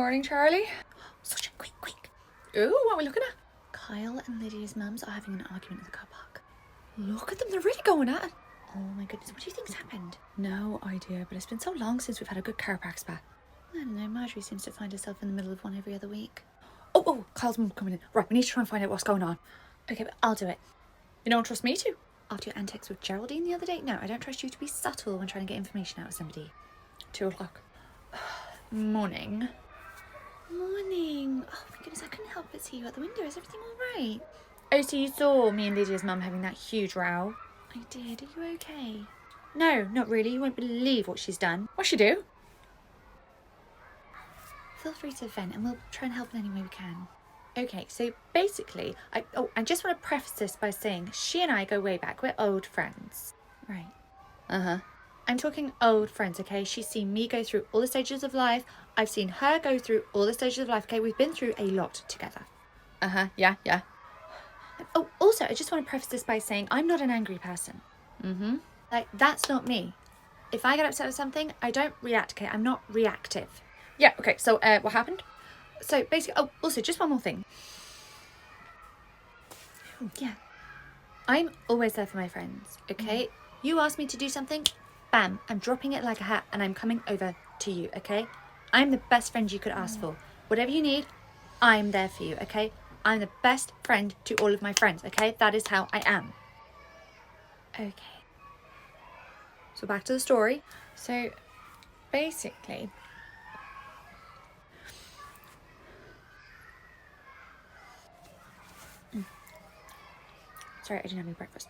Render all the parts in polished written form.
morning, Charlie. Such a quick. Ooh, what are we looking at? Kyle and Lydia's mums are having an argument in the car park. Look at them, they're really going at it. Oh my goodness, what do you think's happened? No idea, but it's been so long since we've had a good car park spa. I don't know, Marjorie seems to find herself in the middle of one every other week. Oh, Kyle's mum coming in. Right, we need to try and find out what's going on. Okay, but I'll do it. You don't trust me to? After your antics with Geraldine the other day? No, I don't trust you to be subtle when trying to get information out of somebody. 2 o'clock. Morning. Morning. Oh my goodness, I couldn't help but see you at the window. Is everything all right? Oh, so you saw me and Lydia's mum having that huge row? I did. Are you okay? No, not really. You won't believe what she's done. What'd she do? Feel free to vent and we'll try and help in any way we can. Okay, so basically, I just want to preface this by saying she and I go way back. We're old friends. Right. Uh-huh. I'm talking old friends, okay? She's seen me go through all the stages of life. I've seen her go through all the stages of life, okay? We've been through a lot together. Uh-huh, yeah. Oh, also, I just want to preface this by saying I'm not an angry person. Mm-hmm. Like, that's not me. If I get upset with something, I don't react, okay? I'm not reactive. Yeah, okay, so what happened? So basically, oh, also, just one more thing. Yeah. I'm always there for my friends, okay? You ask me to do something, bam, I'm dropping it like a hat and I'm coming over to you, okay? I'm the best friend you could ask for. Whatever you need, I'm there for you, okay? I'm the best friend to all of my friends, okay? That is how I am. Okay. So back to the story. So basically, sorry, I didn't have any breakfast.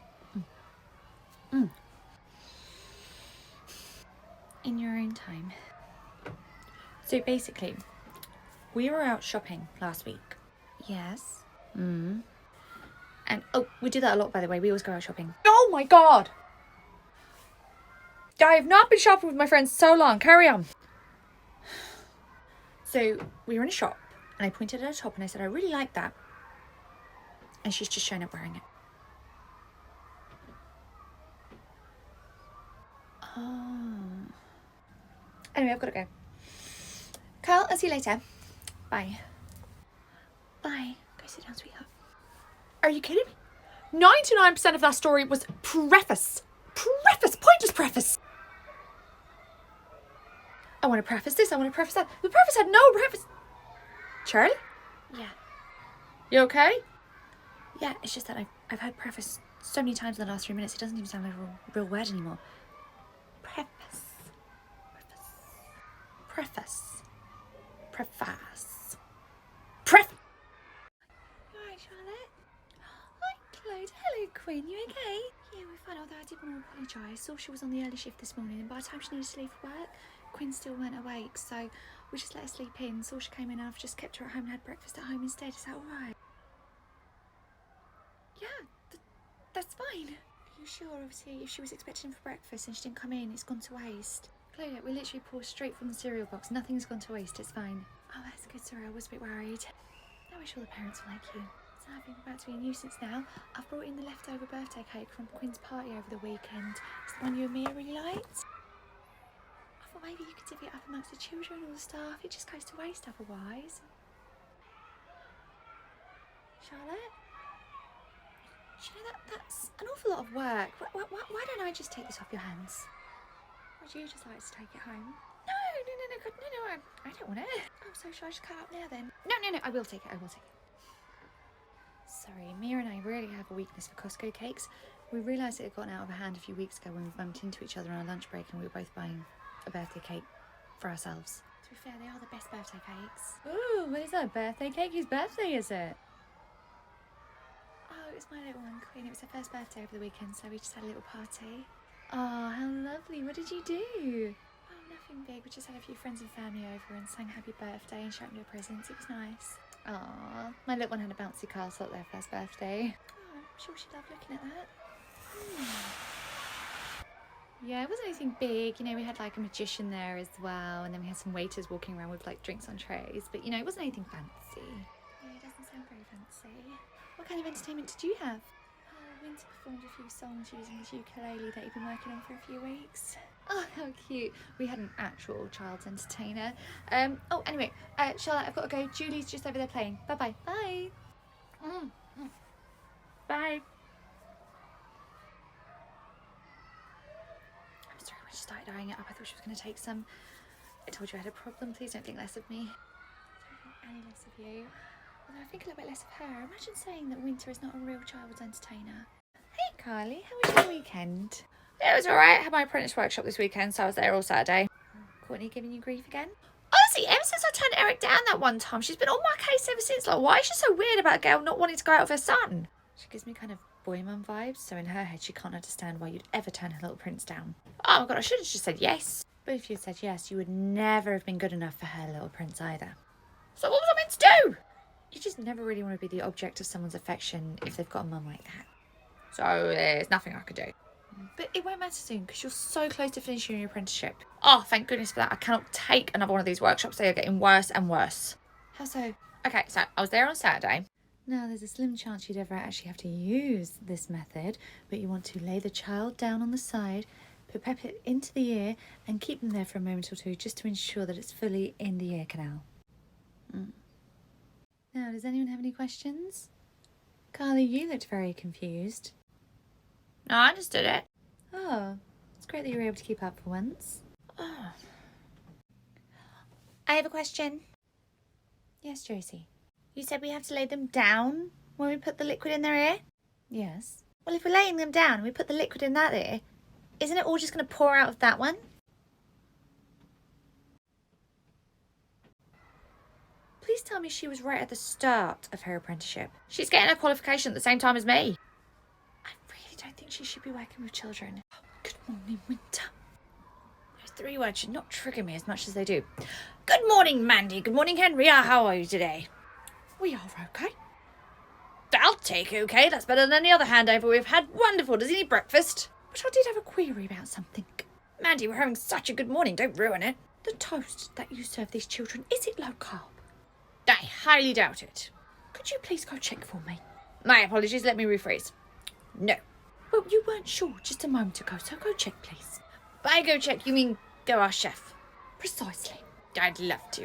In your own time. So basically, we were out shopping last week. Yes. And we do that a lot, by the way. We always go out shopping. Oh my god! I have not been shopping with my friends so long. Carry on. So we were in a shop and I pointed at a top and I said, I really like that. And she's just shown up wearing it. Oh. Anyway, I've got to go. Kyle, I'll see you later. Bye. Bye. Go sit down, sweetheart. Are you kidding me? 99% of that story was preface. Pointless preface. I want to preface this, I want to preface that. The preface had no preface. Charlie? Yeah. You okay? Yeah, it's just that I've heard preface so many times in the last 3 minutes, it doesn't even sound like a real word anymore. Preface. Alright, Charlotte. Hi, Claude. Hello, Quinn. You okay? Yeah, we're fine, although I did want to apologise. Saoirse was on the early shift this morning, and by the time she needed to leave for work, Quinn still weren't awake, so we just let her sleep in. Saoirse came in and I've just kept her at home and had breakfast at home instead. Is that alright? Yeah, that's fine. Are you sure? Obviously, if she was expecting for breakfast and she didn't come in, it's gone to waste. Claudia, we literally poured straight from the cereal box. Nothing's gone to waste, it's fine. Oh, that's good, sorry, I was a bit worried. I wish all the parents were like you. So I've been about to be a nuisance now. I've brought in the leftover birthday cake from Quinn's party over the weekend. It's the one you and Mia really liked. I thought maybe you could divvy it up amongst the children or the staff. It just goes to waste otherwise. Charlotte? You know, that's an awful lot of work. Why don't I just take this off your hands? Would you just like to take it home? No, I don't want it. Oh, so shall I just cut up now then? No, I will take it. Sorry, Mia and I really have a weakness for Costco cakes. We realised it had gotten out of hand a few weeks ago when we bumped into each other on our lunch break and we were both buying a birthday cake for ourselves. To be fair, they are the best birthday cakes. Ooh, what is that? Birthday cake? Whose birthday is it? Oh, it was my little one, Queen. It was her first birthday over the weekend, so we just had a little party. Oh, how lovely. What did you do? Oh, nothing big. We just had a few friends and family over and sang happy birthday and shouted her presents. It was nice. Aw, my little one had a bouncy castle at their first birthday. Oh, I'm sure she loved looking at that. Yeah, it wasn't anything big. You know, we had like a magician there as well, and then we had some waiters walking around with like drinks on trays. But you know, it wasn't anything fancy. Yeah, it doesn't sound very fancy. What kind of entertainment did you have? Oh, Winter performed a few songs using his ukulele that he'd been working on for a few weeks. Oh, how cute. We had an actual child's entertainer. Oh, anyway, Charlotte, I've got to go. Julie's just over there playing. Bye-bye. Bye. Bye. I'm sorry, when she started eyeing it up, I thought she was going to take some. I told you I had a problem. Please don't think less of me. I don't think any less of you. Although I think a little bit less of her. Imagine saying that Winter is not a real child's entertainer. Hey, Carly, how was your weekend? It was alright. I had my apprentice workshop this weekend, so I was there all Saturday. Courtney giving you grief again? Honestly, ever since I turned Eric down that one time, she's been on my case ever since. Like, why is she so weird about a girl not wanting to go out with her son? She gives me kind of boy mum vibes, so in her head she can't understand why you'd ever turn her little prince down. Oh my god, I should have just said yes. But if you'd said yes, you would never have been good enough for her little prince either. So what was I meant to do? You just never really want to be the object of someone's affection if they've got a mum like that. So there's nothing I could do. But it won't matter soon because you're so close to finishing your apprenticeship. Oh, thank goodness for that. I cannot take another one of these workshops. They are getting worse and worse. How so? Okay, so I was there on Saturday. Now, there's a slim chance you'd ever actually have to use this method, but you want to lay the child down on the side, put Pepper into the ear, and keep them there for a moment or two just to ensure that it's fully in the ear canal. Now, does anyone have any questions? Carly, you looked very confused. No, I understood it. Oh, it's great that you were able to keep up for once. Oh. I have a question. Yes, Josie. You said we have to lay them down when we put the liquid in their ear? Yes. Well, if we're laying them down and we put the liquid in that ear, isn't it all just going to pour out of that one? Please tell me she was right at the start of her apprenticeship. She's getting her qualification at the same time as me. I really don't think she should be working with children. Oh, good morning, Winter. Those 3 words should not trigger me as much as they do. Good morning, Mandy. Good morning, Henrietta. How are you today? We are okay. I'll take okay. That's better than any other handover we've had. Wonderful. Does he need breakfast? But I did have a query about something. Mandy, we're having such a good morning. Don't ruin it. The toast that you serve these children, is it low carb? I highly doubt it. Could you please go check for me? My apologies. Let me rephrase. No. Well, you weren't sure just a moment ago, so go check, please. By go check, you mean go ask chef? Precisely. I'd love to.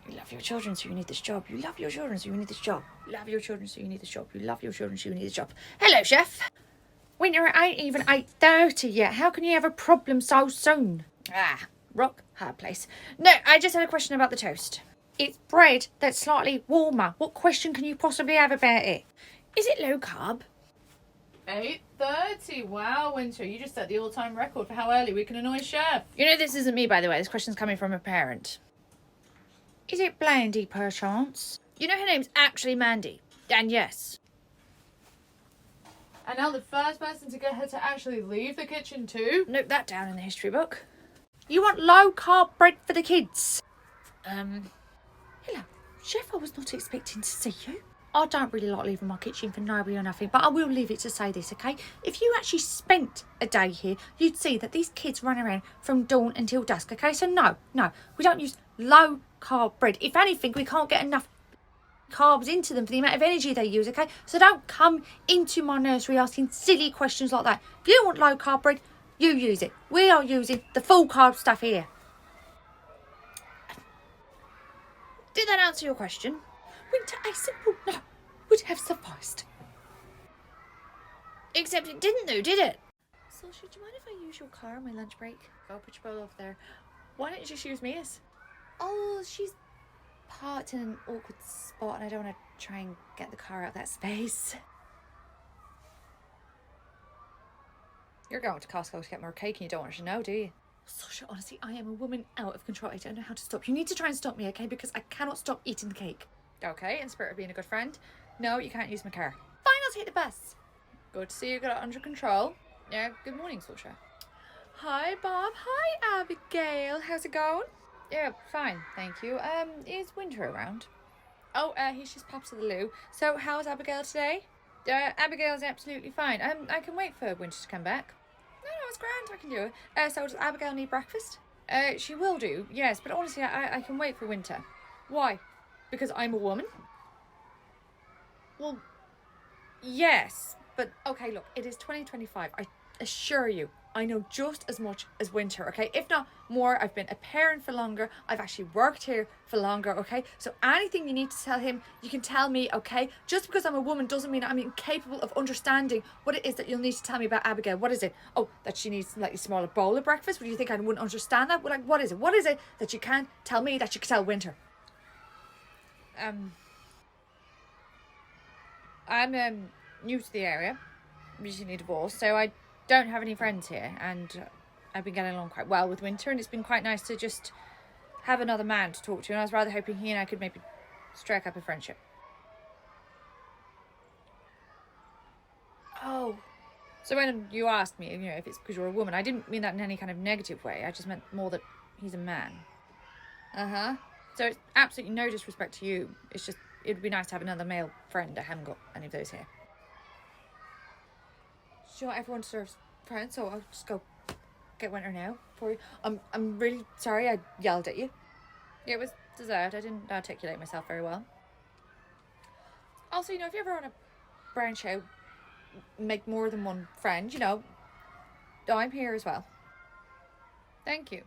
You love your children, so you need this job. You love your children, so you need this job. You love your children, so you need this job. You love your children, so you need this job. Hello, chef. Winter, it ain't even 8:30 yet. How can you have a problem so soon? Ah, rock hard place. No, I just had a question about the toast. It's bread that's slightly warmer. What question can you possibly have about it? Is it low carb? 8:30. Wow, Winter, you just set the all-time record for how early we can annoy Chef. You know this isn't me, by the way. This question's coming from a parent. Is it Blandy, perchance? You know her name's actually Mandy. And yes. And now the first person to get her to actually leave the kitchen too? Note that down in the history book. You want low-carb bread for the kids? Hello. Chef, I was not expecting to see you. I don't really like leaving my kitchen for nobody or nothing, but I will leave it to say this, okay? If you actually spent a day here, you'd see that these kids run around from dawn until dusk, okay? So no, we don't use low-carb bread. If anything, we can't get enough carbs into them for the amount of energy they use, okay? So don't come into my nursery asking silly questions like that. If you want low-carb bread, you use it. We are using the full-carb stuff here. Did that answer your question? Winter, a simple no would have sufficed. Except it didn't though, did it? So, should you mind if I use your car on my lunch break? I'll put your bowl off there. Why don't you just use Mia's? Oh, she's parked in an awkward spot and I don't want to try and get the car out of that space. You're going to Costco to get more cake and you don't want her to know, do you? Sasha, honestly, I am a woman out of control. I don't know how to stop. You need to try and stop me, okay? Because I cannot stop eating the cake. Okay, in spirit of being a good friend. No, you can't use my car. Fine, I'll take the bus. Good to see you got it under control. Yeah, good morning, Sasha. Hi, Bob. Hi, Abigail. How's it going? Yeah, fine, thank you. Is Winter around? Oh, he's just popped to the loo. So, how's Abigail today? Abigail's absolutely fine. I can wait for Winter to come back. No, it's grand. I can do it. So, does Abigail need breakfast? She will do, yes, but honestly, I can wait for Winter. Why? Because I'm a woman? Well, yes, but okay, look, it is 2025. I assure you, I know just as much as Winter, okay? If not more. I've been a parent for longer. I've actually worked here for longer, okay? So anything you need to tell him, you can tell me, okay? Just because I'm a woman doesn't mean I'm incapable of understanding what it is that you'll need to tell me about Abigail. What is it? Oh, that she needs a slightly smaller bowl at breakfast? Would you think I wouldn't understand that? Like, what is it? What is it that you can't tell me that you can tell Winter? I'm new to the area, recently divorced, so I don't have any friends here, and I've been getting along quite well with Winter, and it's been quite nice to just have another man to talk to, and I was rather hoping he and I could maybe strike up a friendship. Oh. So when you asked me, if it's because you're a woman, I didn't mean that in any kind of negative way. I just meant more that he's a man. So it's absolutely no disrespect to you. It's just, it'd be nice to have another male friend. I haven't got any of those here. Sure, everyone deserves friends, so I'll just go get Winter now for you. I'm really sorry I yelled at you. It was deserved. I didn't articulate myself very well. Also, if you're ever on a brown show, make more than one friend, I'm here as well. Thank you.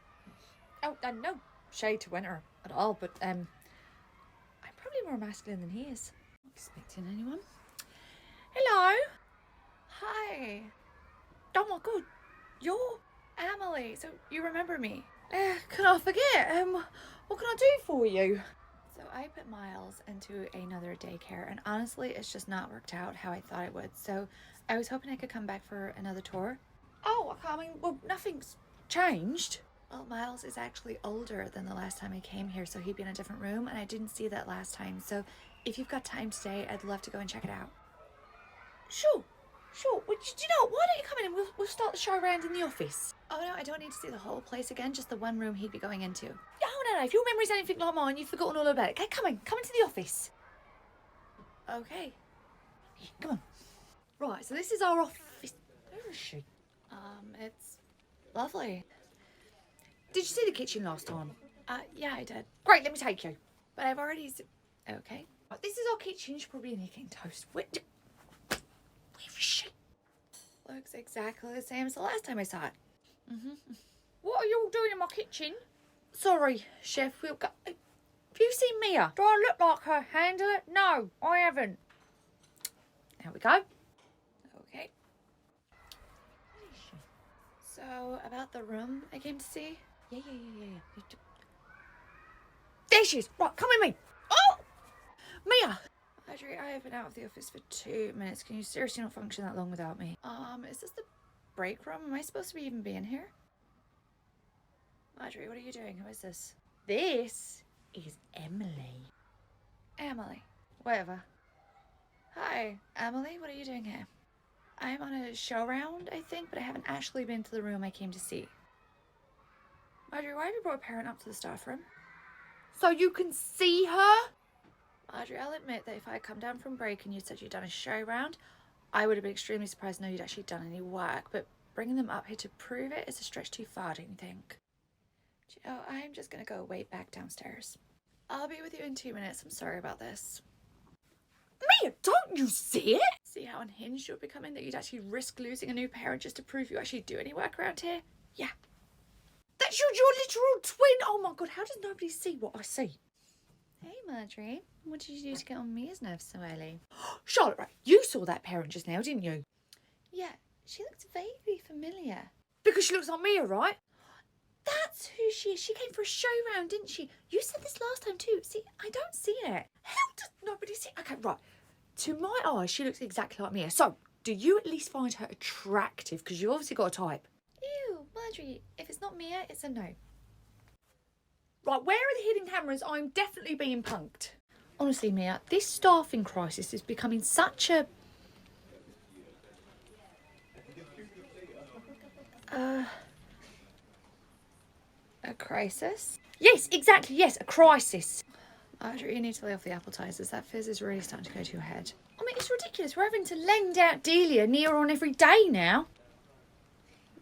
Oh, and no shade to Winter at all, but I'm probably more masculine than he is. Not expecting anyone. Hello. Hi. Oh my god, you're Emily. So you remember me? can I forget? What can I do for you? So I put Miles into another daycare, and honestly, it's just not worked out how I thought it would. So I was hoping I could come back for another tour. Oh, well, nothing's changed. Well, Miles is actually older than the last time I came here, so he'd be in a different room, and I didn't see that last time. So if you've got time today, I'd love to go and check it out. Sure. Well, do you know what? Why don't you come in and we'll start the show around in the office? Oh no, I don't need to see the whole place again, just the one room he'd be going into. Oh, no. If your memory's anything like mine, you've forgotten all about it. Okay, come into the office. Okay. Come on. Right, so this is our office. Where is she? It's lovely. Did you see the kitchen last time? Yeah, I did. Great, let me take you. But I've already okay. Right, this is our kitchen. She's probably in here getting toast. Where is she? Looks exactly the same as the last time I saw it. What are you all doing in my kitchen? Sorry, Chef. Have you seen Mia? Do I look like her handler? No, I haven't. There we go. Okay. So, about the room I came to see? Yeah. There she is. Right, come with me. Oh! Mia! Audrey, I have been out of the office for 2 minutes. Can you seriously not function that long without me? Is this the break room? Am I supposed to be even being here? Audrey, what are you doing? Who is this? This is Emily. Emily. Whatever. Hi, Emily. What are you doing here? I'm on a show round, I think, but I haven't actually been to the room I came to see. Audrey, why have you brought a parent up to the staff room? So you can see her? Audrey, I'll admit that if I had come down from break and you said you'd done a show round, I would have been extremely surprised to know you'd actually done any work, but bringing them up here to prove it is a stretch too far, don't you think? Oh, I'm just going to go way back downstairs. I'll be with you in 2 minutes. I'm sorry about this. Mia, don't you see it? See how unhinged you're becoming, that you'd actually risk losing a new parent just to prove you actually do any work around here? Yeah. That's your literal twin. Oh my god, how does nobody see what I see? Hey, Marjorie. What did you do to get on Mia's nerves so early? Charlotte, right, you saw that parent just now, didn't you? Yeah, she looks vaguely familiar. Because she looks like Mia, right? That's who she is. She came for a show round, didn't she? You said this last time too. See, I don't see it. How does nobody see? Okay, right. To my eyes, she looks exactly like Mia. So, do you at least find her attractive? Because you've obviously got a type. Ew, Marjorie. If it's not Mia, it's a no. Right, where are the hidden cameras? I'm definitely being punked. Honestly, Mia, this staffing crisis is becoming such a... A crisis? Yes, exactly, yes, a crisis. Marjorie, you need to lay off the appetizers. That fizz is really starting to go to your head. I mean, it's ridiculous. We're having to lend out Delia near on every day now.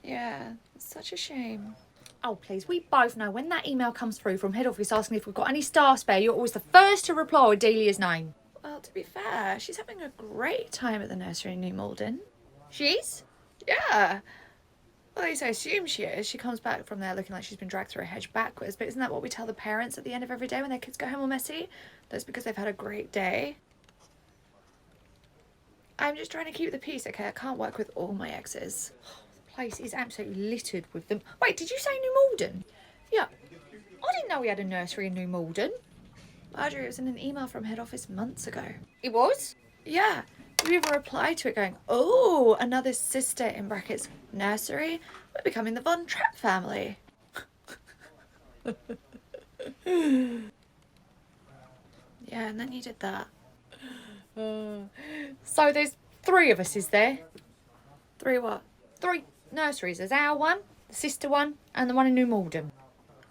Yeah, it's such a shame. Oh, please, we both know when that email comes through from head office asking if we've got any staff spare, you're always the first to reply with Delia's name. Well, to be fair, she's having a great time at the nursery in New Malden. She's? Yeah. Well, at least I assume she is. She comes back from there looking like she's been dragged through a hedge backwards. But isn't that what we tell the parents at the end of every day when their kids go home all messy? That's because they've had a great day. I'm just trying to keep the peace, okay? I can't work with all my exes. The place is absolutely littered with them. Wait, did you say New Malden? Yeah. I didn't know we had a nursery in New Malden. Marjorie, it was in an email from head office months ago. It was? Yeah. You even replied to it going, oh, another sister in brackets nursery. We're becoming the Von Trapp family. Yeah, and then you did that. So there's 3 of us, is there? 3 what? 3 nurseries. There's our one, the sister one, and the one in New Malden.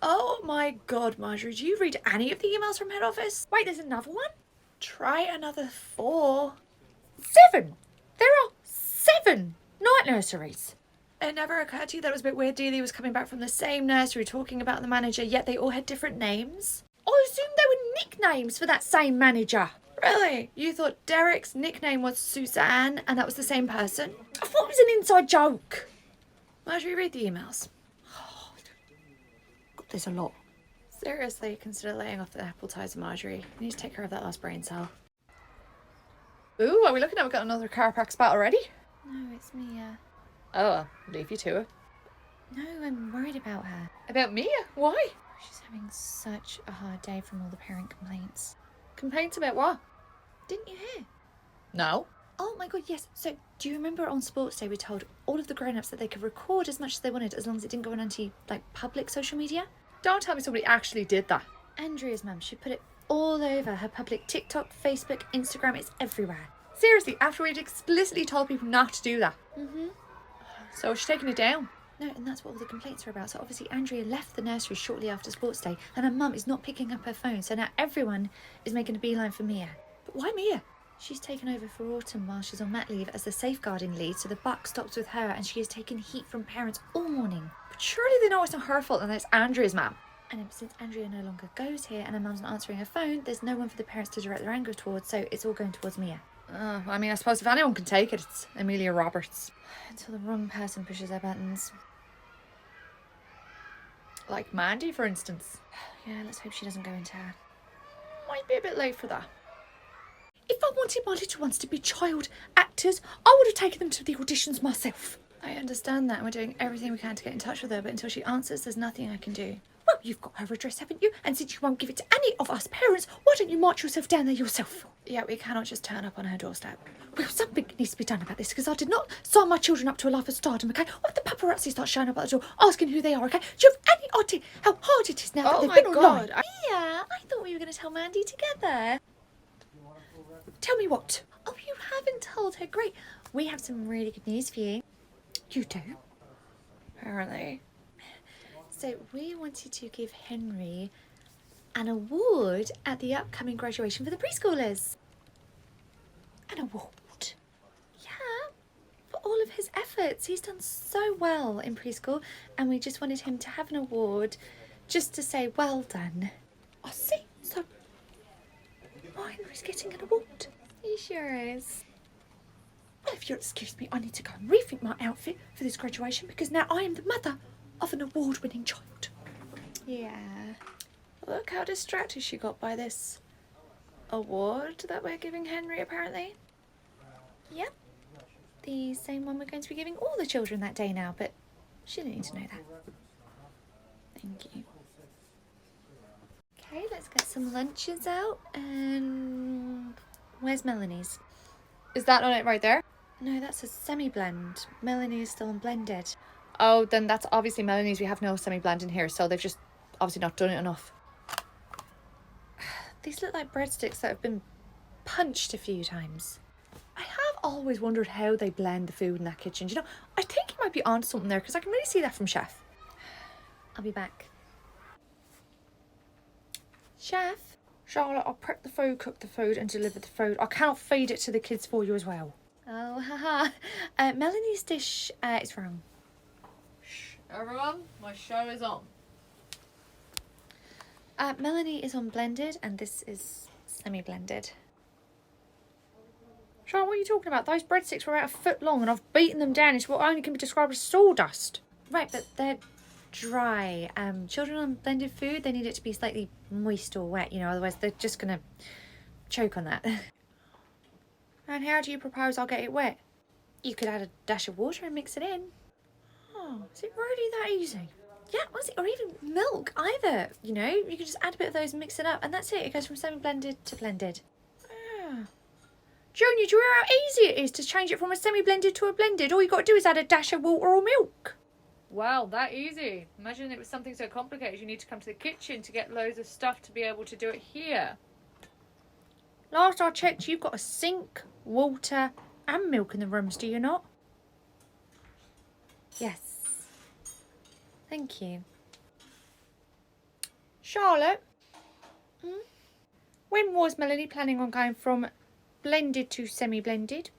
Oh my God, Marjorie, do you read any of the emails from head office? Wait, there's another one? Try another 4. 7! There are 7 night nurseries. It never occurred to you that it was a bit weird Dealey was coming back from the same nursery talking about the manager, yet they all had different names? I assumed they were nicknames for that same manager. Really? You thought Derek's nickname was Suzanne and that was the same person? I thought it was an inside joke. Marjorie, read the emails. God, there's a lot. Seriously, consider laying off the appetizer, Marjorie. You need to take care of that last brain cell. Ooh, are we looking at we've got another car park spot already? No, it's Mia. Oh, I'll leave you to it. No, I'm worried about her. About Mia? Why? She's having such a hard day from all the parent complaints. Complaints about what? Didn't you hear? No. Oh my God, yes. So, do you remember on Sports Day we told all of the grown-ups that they could record as much as they wanted as long as it didn't go on public social media? Don't tell me somebody actually did that. Andrea's mum, she put it all over her public TikTok, Facebook, Instagram, it's everywhere. Seriously, after we'd explicitly told people not to do that. Mm-hmm. So she's taking it down. No, and that's what all the complaints are about. So obviously Andrea left the nursery shortly after Sports Day and her mum is not picking up her phone. So now everyone is making a beeline for Mia. But why Mia? She's taken over for Autumn while she's on mat leave as the safeguarding lead. So the buck stops with her and she has taken heat from parents all morning. But surely they know it's not her fault and it's Andrea's mum. And since Andrea no longer goes here and her mum's not answering her phone, there's no one for the parents to direct their anger towards. So it's all going towards Mia. I mean, I suppose if anyone can take it, it's Amelia Roberts. Until the wrong person pushes their buttons. Like Mandy, for instance. Yeah, let's hope she doesn't go into her. Might be a bit late for that. If I wanted my little ones to be child actors, I would have taken them to the auditions myself. I understand that and we're doing everything we can to get in touch with her, but until she answers, there's nothing I can do. Well, you've got her address, haven't you? And since you won't give it to any of us parents, why don't you march yourself down there yourself? Yeah, we cannot just turn up on her doorstep. Well, something needs to be done about this because I did not sign my children up to a life of stardom, okay? What if the paparazzi start showing up at the door asking who they are, okay? Do you have any idea how hard it is now that they've been online? Yeah, I thought we were going to tell Mandy together. Tell me what? Oh, you haven't told her. Great. We have some really good news for you. You do? Apparently. So we wanted to give Henry an award at the upcoming graduation for the preschoolers. An award? Yeah, for all of his efforts. He's done so well in preschool and we just wanted him to have an award just to say well done. I see. So, my Henry's getting an award. He sure is. Well, if you'll excuse me, I need to go and rethink my outfit for this graduation because now I am the mother of an award-winning child. Yeah. Look how distracted she got by this award that we're giving Henry, apparently. Yep. The same one we're going to be giving all the children that day now, but she didn't need to know that. Thank you. Okay, let's get some lunches out. And where's Melanie's? Is that on it right there? No, that's a semi-blend. Melanie is still unblended. Oh, then that's obviously Melanie's. We have no semi-blend in here, so they've just obviously not done it enough. These look like breadsticks that have been punched a few times. I have always wondered how they blend the food in that kitchen. Do you know, I think you might be onto something there because I can really see that from Chef. I'll be back. Chef? Charlotte, I'll prep the food, cook the food and deliver the food. I cannot feed it to the kids for you as well. Oh, haha. Melanie's dish is wrong. Shh, everyone, my show is on. Melanie is on blended and this is semi-blended. Charlotte, what are you talking about? Those breadsticks were about a foot long and I've beaten them down into what only can be described as sawdust. Right, but they're dry. Children on blended food, they need it to be slightly moist or wet, you know, otherwise they're just gonna choke on that. And how do you propose I'll get it wet? You could add a dash of water and mix it in. Oh, is it really that easy? Yeah, honestly, or even milk, either. You know, you could just add a bit of those and mix it up, and that's it. It goes from semi-blended to blended. Yeah. Junior, do you know how easy it is to change it from a semi-blended to a blended? All you got to do is add a dash of water or milk. Wow, that easy. Imagine it was something so complicated you need to come to the kitchen to get loads of stuff to be able to do it here. Last I checked, you've got a sink, water and milk in the rooms, do you not? Yes. Thank you. Charlotte, when was Melanie planning on going from blended to semi-blended?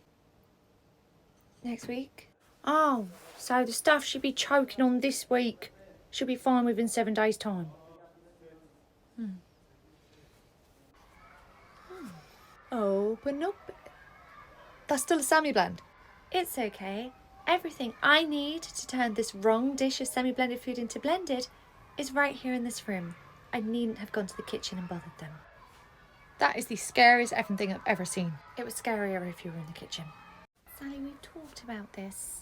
Next week? Oh, so the stuff she'd be choking on this week, she'll be fine within 7 days' time. Open up. That's still a semi-blend. It's okay. Everything I need to turn this wrong dish of semi-blended food into blended is right here in this room. I needn't have gone to the kitchen and bothered them. That is the scariest effing thing I've ever seen. It was scarier if you were in the kitchen. Sally, we've talked about this.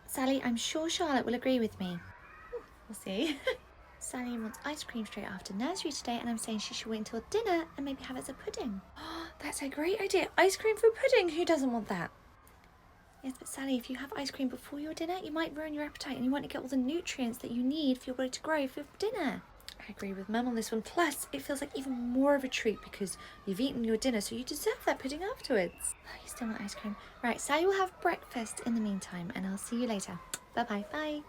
Sally, I'm sure Charlotte will agree with me. We'll see. Sally wants ice cream straight after nursery today, and I'm saying she should wait until dinner and maybe have it as a pudding. That's a great idea. Ice cream for pudding. Who doesn't want that? Yes, but Sally, if you have ice cream before your dinner, you might ruin your appetite and you want to get all the nutrients that you need for your body to grow for dinner. I agree with Mum on this one. Plus, it feels like even more of a treat because you've eaten your dinner, so you deserve that pudding afterwards. Oh, you still want ice cream? Right, Sally will have breakfast in the meantime, and I'll see you later. Bye-bye. Bye.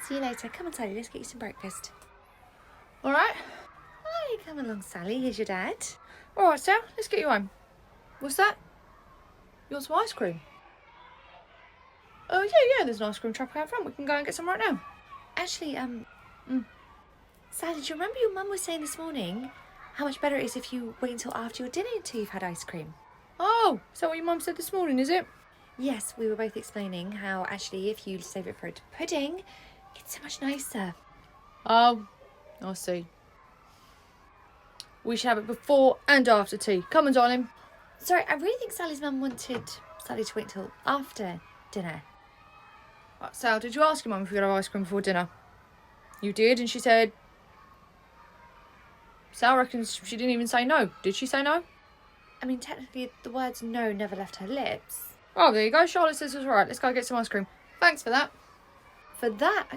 See you later. Come on, Sally. Let's get you some breakfast. All right. Hi, come along, Sally. Here's your dad. All right, Sal. Let's get you home. What's that? You want some ice cream? Oh, yeah. There's an ice cream truck out front. We can go and get some right now. Actually, Sally, do you remember your mum was saying this morning how much better it is if you wait until after your dinner until you've had ice cream? Oh, is that what your mum said this morning, is it? Yes, we were both explaining how actually if you save it for a pudding, it's so much nicer. Oh, I see. We should have it before and after tea. Come on, darling. Sorry, I really think Sally's mum wanted Sally to wait till after dinner. Right, Sal, did you ask your mum if we could have ice cream before dinner? You did, and she said... Sal reckons she didn't even say no. Did she say no? I mean, technically, the words no never left her lips. Oh, there you go. Charlotte says it's all right. Let's go get some ice cream. Thanks for that. For that,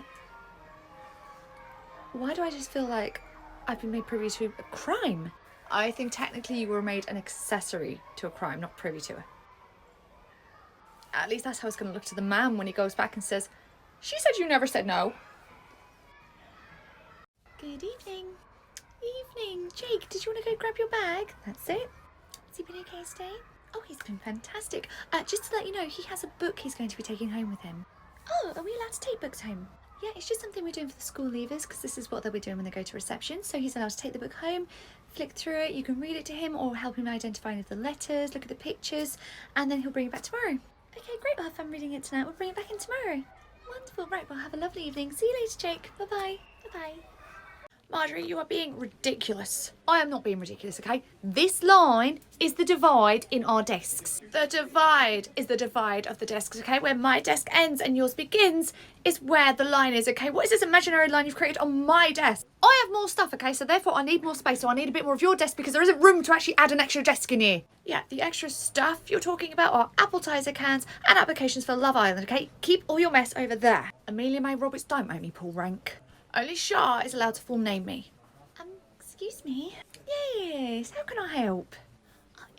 why do I just feel like I've been made privy to a crime? I think technically you were made an accessory to a crime, not privy to it. At least that's how it's going to look to the man when he goes back and says, she said you never said no. Good evening. Evening. Jake, did you want to go grab your bag? That's it. Has he been okay today? Oh, he's been fantastic. Just to let you know, he has a book he's going to be taking home with him. Oh, are we allowed to take books home? Yeah, it's just something we're doing for the school leavers because this is what they'll be doing when they go to reception. So he's allowed to take the book home, flick through it, you can read it to him or help him identify any of the letters, look at the pictures, and then he'll bring it back tomorrow. Okay, great, we'll have fun reading it tonight. We'll bring it back in tomorrow. Wonderful, right, well have a lovely evening. See you later, Jake. Bye-bye. Bye-bye. Marjorie, you are being ridiculous. I am not being ridiculous, okay? This line is the divide in our desks. The divide is the divide of the desks, okay? Where my desk ends and yours begins is where the line is, okay? What is this imaginary line you've created on my desk? I have more stuff, okay? So therefore I need more space. So I need a bit more of your desk because there isn't room to actually add an extra desk in here. Yeah, the extra stuff you're talking about are appetizer cans and applications for Love Island, okay? Keep all your mess over there. Amelia May Roberts, don't make me pull rank. Only Shah is allowed to full name me. Excuse me. Yes, how can I help?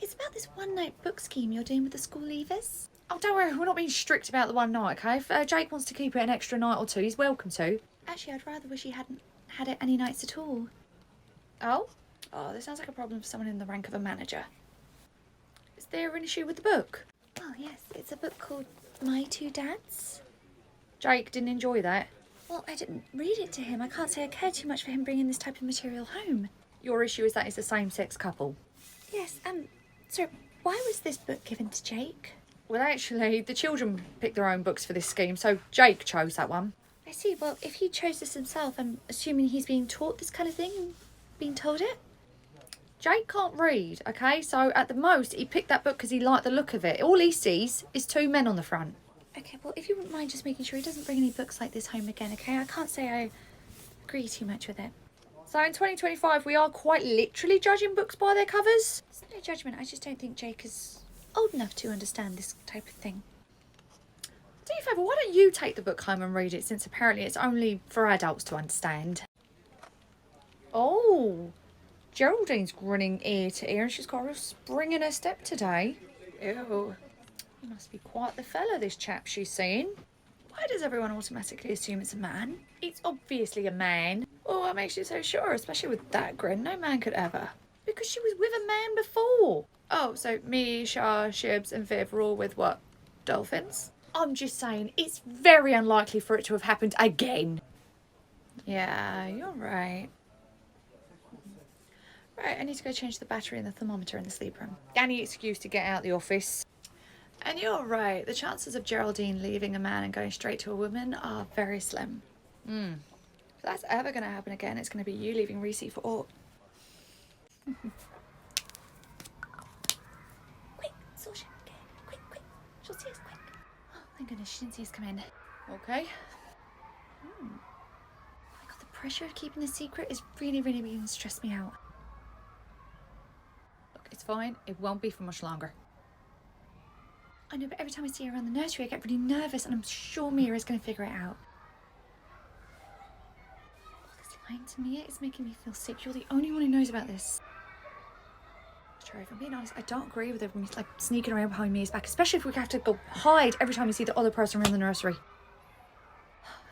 It's about this one-night book scheme you're doing with the school leavers. Oh, don't worry, we're not being strict about the one night, okay? If Jake wants to keep it an extra night or two, he's welcome to. Actually, I'd rather wish he hadn't had it any nights at all. Oh? Oh, this sounds like a problem for someone in the rank of a manager. Is there an issue with the book? Well, yes, it's a book called My Two Dads. Jake didn't enjoy that. Well, I didn't read it to him. I can't say I cared too much for him bringing this type of material home. Your issue is that it's a same-sex couple. Yes, so why was this book given to Jake? Well, actually, the children picked their own books for this scheme, so Jake chose that one. I see. Well, if he chose this himself, I'm assuming he's being taught this kind of thing and being told it. Jake can't read, okay? So at the most, he picked that book because he liked the look of it. All he sees is two men on the front. Okay, well, if you wouldn't mind just making sure he doesn't bring any books like this home again, okay? I can't say I agree too much with it. So in 2025, we are quite literally judging books by their covers. It's no judgment. I just don't think Jake is old enough to understand this type of thing. Do you a favour, why don't you take the book home and read it, since apparently it's only for adults to understand. Oh, Geraldine's grinning ear to ear and she's got a real spring in her step today. Ew. He must be quite the fella, this chap she's seeing. Why does everyone automatically assume it's a man? It's obviously a man. Oh, what makes you so sure, especially with that grin? No man could ever. Because she was with a man before. Oh, so me, Shah, Shibs and Viv were all with what? Dolphins? I'm just saying, it's very unlikely for it to have happened again. Yeah, you're right. Right, I need to go change the battery in the thermometer in the sleep room. Any excuse to get out the office. And you're right, the chances of Geraldine leaving a man and going straight to a woman are very slim. If that's ever going to happen again, it's going to be you leaving Reese for Orc. Quick, Sorsha, okay, quick. She'll see us quick. Oh, thank goodness she didn't see us come in. Okay. Oh my God, the pressure of keeping the secret is really beginning to stress me out. Look, it's fine. It won't be for much longer. I know, but every time I see her around the nursery, I get really nervous, and I'm sure Mia is going to figure it out. All this lying to Mia is making me feel sick. You're the only one who knows about this. Sure, if I'm being honest, I don't agree with her like sneaking around behind Mia's back, especially if we have to go hide every time we see the other person around the nursery.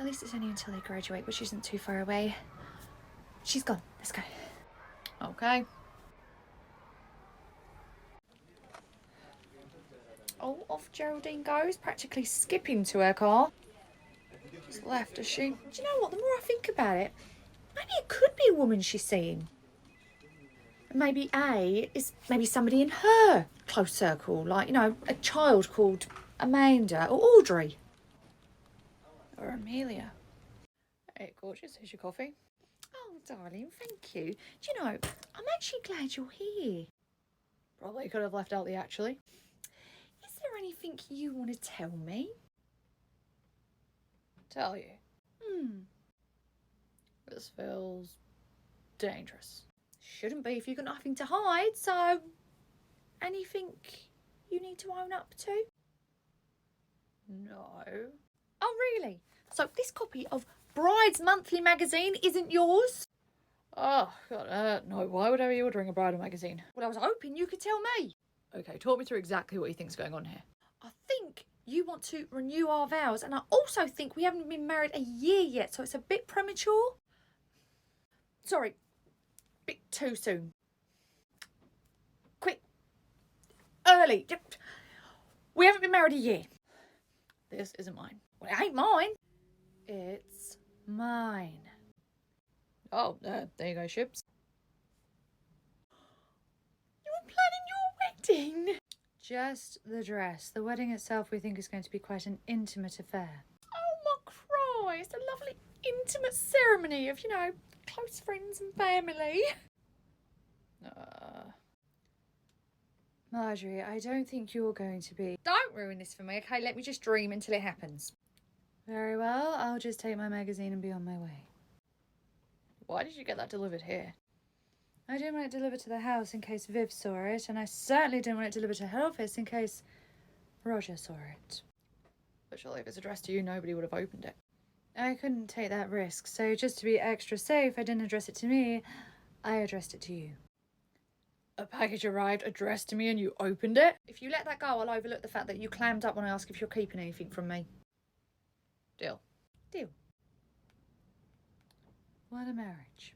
At least it's only until they graduate, which isn't too far away. She's gone. Let's go. Okay. Oh, off Geraldine goes, practically skipping to her car. She's left, has she? Do you know what? The more I think about it, maybe it could be a woman she's seeing. Maybe maybe somebody in her close circle, like, you know, a child called Amanda or Audrey. Or Amelia. Hey, gorgeous, here's your coffee. Oh, darling, thank you. Do you know, I'm actually glad you're here. Probably could have left out the actually. Is there anything you want to tell me? Tell you? This feels dangerous. Shouldn't be if you've got nothing to hide, so anything you need to own up to? No. Oh, really? So this copy of Bride's Monthly magazine isn't yours? Oh, God, no. Why would I be ordering a bridal magazine? Well, I was hoping you could tell me. Okay, talk me through exactly what you think's going on here. I think you want to renew our vows, and I also think we haven't been married a year yet, so it's a bit premature. Sorry, bit too soon. Quick, early. We haven't been married a year. This isn't mine. Well, it ain't mine. It's mine. Oh, there you go, Shibs. You were planning your wedding? Just the dress. The wedding itself we think is going to be quite an intimate affair. Oh my Christ, a lovely intimate ceremony of, you know, close friends and family. Marjorie, I don't think you're going to be... Don't ruin this for me, okay? Let me just dream until it happens. Very well, I'll just take my magazine and be on my way. Why did you get that delivered here? I didn't want it delivered to the house in case Viv saw it, and I certainly didn't want it delivered to her office in case Roger saw it. But surely if it's addressed to you, nobody would have opened it. I couldn't take that risk, so just to be extra safe, I didn't address it to me, I addressed it to you. A package arrived addressed to me and you opened it? If you let that go, I'll overlook the fact that you clammed up when I ask if you're keeping anything from me. Deal. Deal. What a marriage.